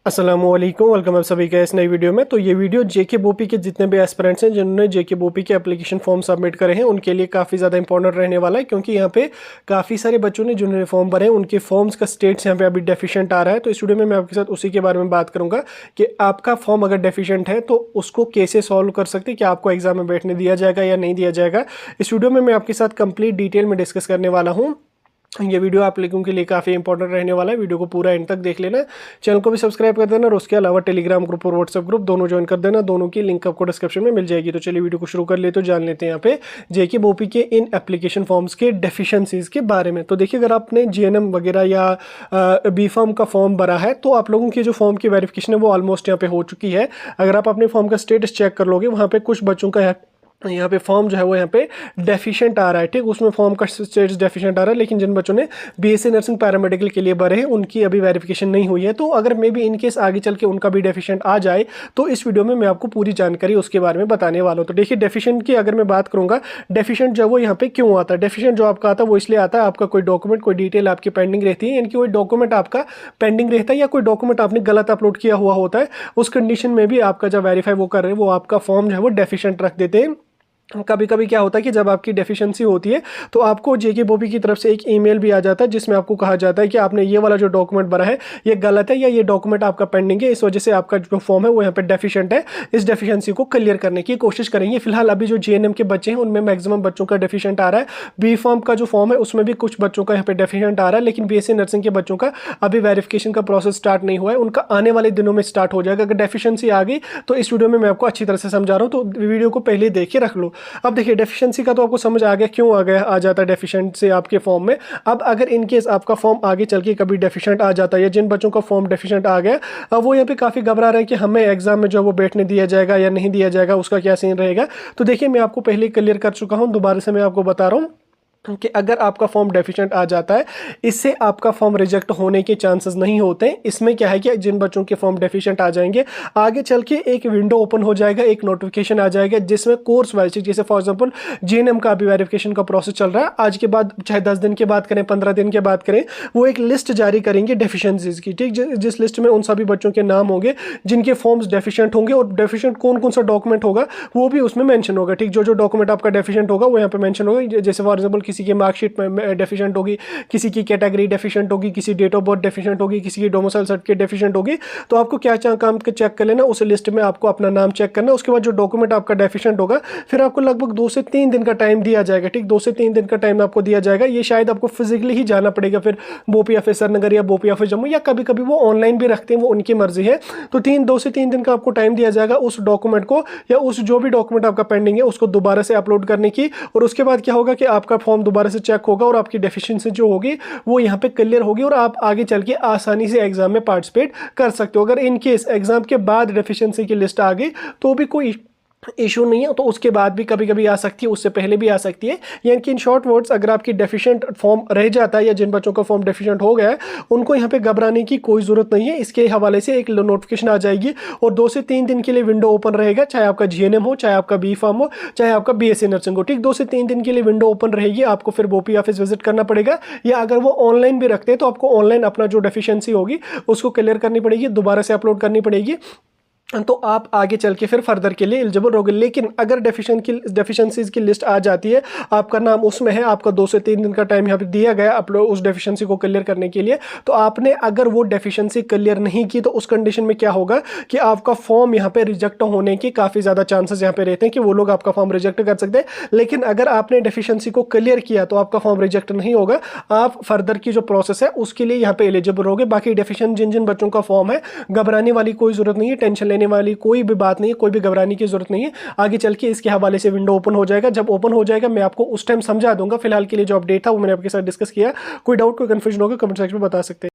अस्सलामुअलैकुम, वेलकम आप सभी का इस नई वीडियो में। तो ये वीडियो जेके बोपी के जितने भी एस्पिरेंट्स हैं जिन्होंने जेके बोपी के एप्लीकेशन फॉर्म सबमिट करे हैं उनके लिए काफ़ी ज़्यादा इंपॉर्टेंट रहने वाला है, क्योंकि यहाँ पे काफ़ी सारे बच्चों ने जिन्होंने फॉर्म भरे हैं उनके फॉर्म्स का स्टेट्स यहाँ पे अभी डेफिशिएंट आ रहा है। तो इस वीडियो में मैं आपके साथ उसी के बारे में बात करूँगा कि आपका फॉर्म अगर डेफिशिएंट है तो उसको कैसे सॉल्व कर सकते हैं, कि आपको एग्जाम में बैठने दिया जाएगा या नहीं दिया जाएगा। इस वीडियो में मैं आपके साथ कंप्लीट डिटेल में डिस्कस करने वाला हूँ। ये वीडियो आप लोगों के लिए काफ़ी इंपॉर्टेंट रहने वाला है। वीडियो को पूरा एंड तक देख लेना, चैनल को भी सब्सक्राइब कर देना और उसके अलावा टेलीग्राम ग्रुप और व्हाट्सएप ग्रुप दोनों ज्वाइन कर देना। दोनों की लिंक आपको डिस्क्रिप्शन में मिल जाएगी। तो चलिए वीडियो को शुरू कर लेते, तो जान लेते हैं यहाँ पे जेके बोपी के इन एप्लीकेशन फॉर्म्स के डेफिशिएंसीज के बारे में। तो देखिए, अगर आपने जीएनएम वगैरह या बी फार्म का फॉर्म भरा है तो आप लोगों की जो फॉर्म की वेरिफिकेशन है वो ऑलमोस्ट यहाँ पे हो चुकी है। अगर आप अपने फॉर्म का स्टेटस चेक कर लोगे, वहाँ पे कुछ बच्चों का यहाँ पे फॉर्म जो है वो यहाँ पे डेफिशिएंट आ रहा है, ठीक। उसमें फॉर्म का स्टेटस डेफिशिएंट आ रहा है, लेकिन जिन बच्चों ने बीएससी नर्सिंग पैरामेडिकल के लिए भरे हैं उनकी अभी वेरिफिकेशन नहीं हुई है। तो अगर मे बी इन केस आगे चल के उनका भी डेफिशिएंट आ जाए तो इस वीडियो में मैं आपको पूरी जानकारी उसके बारे में बताने वाला हूँ। तो देखिए, डेफिशिएंट की अगर मैं बात करूँगा, डेफिशिएंट जो है वो यहाँ पे क्यों आता है। डेफिशिएंट जो आपका आता है वो इसलिए आता है, आपका कोई डॉक्यूमेंट, कोई डिटेल आपकी पेंडिंग रहती है, यानी कि कोई डॉक्यूमेंट आपका पेंडिंग रहता है या कोई डॉक्यूमेंट आपने गलत अपलोड किया हुआ होता है। उस कंडीशन में भी आपका जब वेरीफाई वो कर रहे हैं वो आपका फॉर्म जो है वो डेफिशिएंट रख देते हैं। कभी कभी क्या होता है कि जब आपकी डेफिशिएंसी होती है तो आपको जेके बोपी की तरफ से एक ईमेल भी आ जाता है जिसमें आपको कहा जाता है कि आपने ये वाला जो डॉक्यूमेंट भरा है ये गलत है या ये डॉक्यूमेंट आपका पेंडिंग है, इस वजह से आपका जो फॉर्म है वो यहाँ पे डेफिशिएंट है। इस डेफिशिएंसी को क्लियर करने की कोशिश करेंगे। फिलहाल अभी जो जीएनएम के बच्चे हैं उनमें मैक्सिमम बच्चों का डेफिशिएंट आ रहा है। बी फार्म का जो फॉर्म है उसमें भी कुछ बच्चों का यहाँ पे डेफिशिएंट आ रहा है, लेकिन बीएससी नर्सिंग के बच्चों का अभी वेरिफिकेशन का प्रोसेस स्टार्ट नहीं हुआ है, उनका आने वाले दिनों में स्टार्ट हो जाएगा। अगर डेफिशिएंसी आ गई तो इस वीडियो में मैं आपको अच्छी तरह से समझा रहा हूँ, तो वीडियो को पहले देख के रख लो। अब देखिए, डेफिशिएंसी का तो आपको समझ आ गया क्यों आ जाता है डेफिशिएंट से आपके फॉर्म में। अब अगर इन केस आपका फॉर्म आगे चल के कभी डेफिशिएंट आ जाता है या जिन बच्चों का फॉर्म डेफिशिएंट आ गया, अब वो यहाँ पे काफ़ी घबरा रहे हैं कि हमें एग्जाम में जो वो बैठने दिया जाएगा या नहीं दिया जाएगा, उसका क्या सीन रहेगा। तो देखिए, मैं आपको पहले क्लियर कर चुका हूँ, दोबारा से मैं आपको बता रहा हूँ कि अगर आपका फॉर्म डेफिशिएंट आ जाता है इससे आपका फॉर्म रिजेक्ट होने के चांसेस नहीं होते हैं। इसमें क्या है कि जिन बच्चों के फॉर्म डेफिशिएंट आ जाएंगे आगे चल के एक विंडो ओपन हो जाएगा, एक नोटिफिकेशन आ जाएगा जिसमें कोर्स वाइज, जैसे फॉर एग्जांपल जीएनएम का अभी वेरिफिकेशन का प्रोसेस चल रहा है, आज के बाद चाहे 10 दिन के बाद करें, 15 दिन के बाद करें, वो एक लिस्ट जारी करेंगे डेफिशिएंसीज की, ठीक। जिस लिस्ट में उन सभी बच्चों के नाम होंगे जिनके फॉर्म्स डेफिशिएंट होंगे और डेफिशिएंट कौन कौन सा डॉक्यूमेंट होगा वो भी उसमें मेंशन होगा, ठीक। जो डॉक्यूमेंट आपका डेफिशिएंट होगा वो यहाँ पे मेंशन होगा। जैसे फॉर एग्जांपल किसी की मार्कशीट में डेफिशिएंट होगी, किसी की कैटेगरी डेफिशिएंट होगी, किसी डेट ऑफ बर्थ डेफिशिएंट होगी, किसी की डोमिसाइल सर्टिफिकेट डेफिशिएंट होगी। तो आपको क्या काम के चेक कर लेना, उस लिस्ट में आपको अपना नाम चेक करना, उसके बाद जो डॉक्यूमेंट आपका डेफिशिएंट होगा फिर आपको लगभग 2 से 3 दिन का टाइम दिया जाएगा, ठीक। 2 से 3 दिन का टाइम आपको दिया जाएगा। ये शायद आपको फिजिकली ही जाना पड़ेगा फिर बोपी ऑफिस श्रीनगर या बोपी ऑफिस जम्मू, या कभी कभी वो ऑनलाइन भी रखते हैं, वो उनकी मर्जी है। तो 2 से 3 दिन का आपको टाइम दिया जाएगा उस डॉक्यूमेंट को या उस जो भी डॉक्यूमेंट आपका पेंडिंग है उसको दोबारा से अपलोड करने की। और उसके बाद क्या होगा कि आपका फॉर्म दोबारा से चेक होगा और आपकी डेफिशिएंसी जो होगी वो यहाँ पे क्लियर होगी और आप आगे चल के आसानी से एग्जाम में पार्टिसिपेट कर सकते हो। अगर इन केस एग्जाम के बाद डेफिशिएंसी की लिस्ट आ गई तो भी कोई इशू नहीं है, तो उसके बाद भी कभी कभी आ सकती है, उससे पहले भी आ सकती है। यानी कि इन शॉर्ट वर्ड्स, अगर आपकी डेफिशिएंट फॉर्म रह जाता है या जिन बच्चों का फॉर्म डेफिशिएंट हो गया है उनको यहाँ पे घबराने की कोई जरूरत नहीं है। इसके हवाले से एक नोटिफिकेशन आ जाएगी और 2 से 3 दिन के लिए विंडो ओपन रहेगा, चाहे आपका जीएनएम हो, चाहे आपका बी फार्म हो, चाहे आपका बीएससी नर्सिंग हो, ठीक। 2 से 3 दिन के लिए विंडो ओपन रहेगी। आपको फिर बोपी ऑफिस विजिट करना पड़ेगा, या अगर वो ऑनलाइन भी रखते हैं तो आपको ऑनलाइन अपना जो डेफिशिएंसी होगी उसको क्लियर करनी पड़ेगी, दोबारा से अपलोड करनी पड़ेगी, तो आप आगे चल के फिर फर्दर के लिए एलिजिबल होगे। लेकिन अगर डेफिशिएंसीज की लिस्ट आ जाती है, आपका नाम उसमें है, आपका 2 से 3 दिन का टाइम यहाँ पे दिया गया अपलोड उस डेफिशिएंसी को क्लियर करने के लिए, तो आपने अगर वो डेफिशिएंसी क्लियर नहीं की तो उस कंडीशन में क्या होगा कि आपका फॉर्म यहाँ पे रिजेक्ट होने की काफ़ी ज़्यादा चांसेस यहाँ पे रहते हैं कि वो लोग आपका फॉर्म रिजेक्ट कर सकते हैं। लेकिन अगर आपने डेफिशिएंसी को क्लियर किया तो आपका फॉर्म रिजेक्ट नहीं होगा, आप फर्दर की जो प्रोसेस है उसके लिए यहाँ पे एलिजिबल होगे। बाकी डेफिशिएंट जिन बच्चों का फॉर्म है, घबराने वाली कोई जरूरत नहीं है, टेंशन लेने वाली कोई भी बात नहीं है, कोई भी घबराने की जरूरत नहीं है। आगे चल के इसके हवाले से विंडो ओपन हो जाएगा, जब ओपन हो जाएगा मैं आपको उस टाइम समझा दूंगा। फिलहाल के लिए जो अपडेट था वो मैंने आपके साथ डिस्कस किया। कोई डाउट, कोई कंफ्यूजन होगा कमेंट सेक्शन में बता सकते हैं।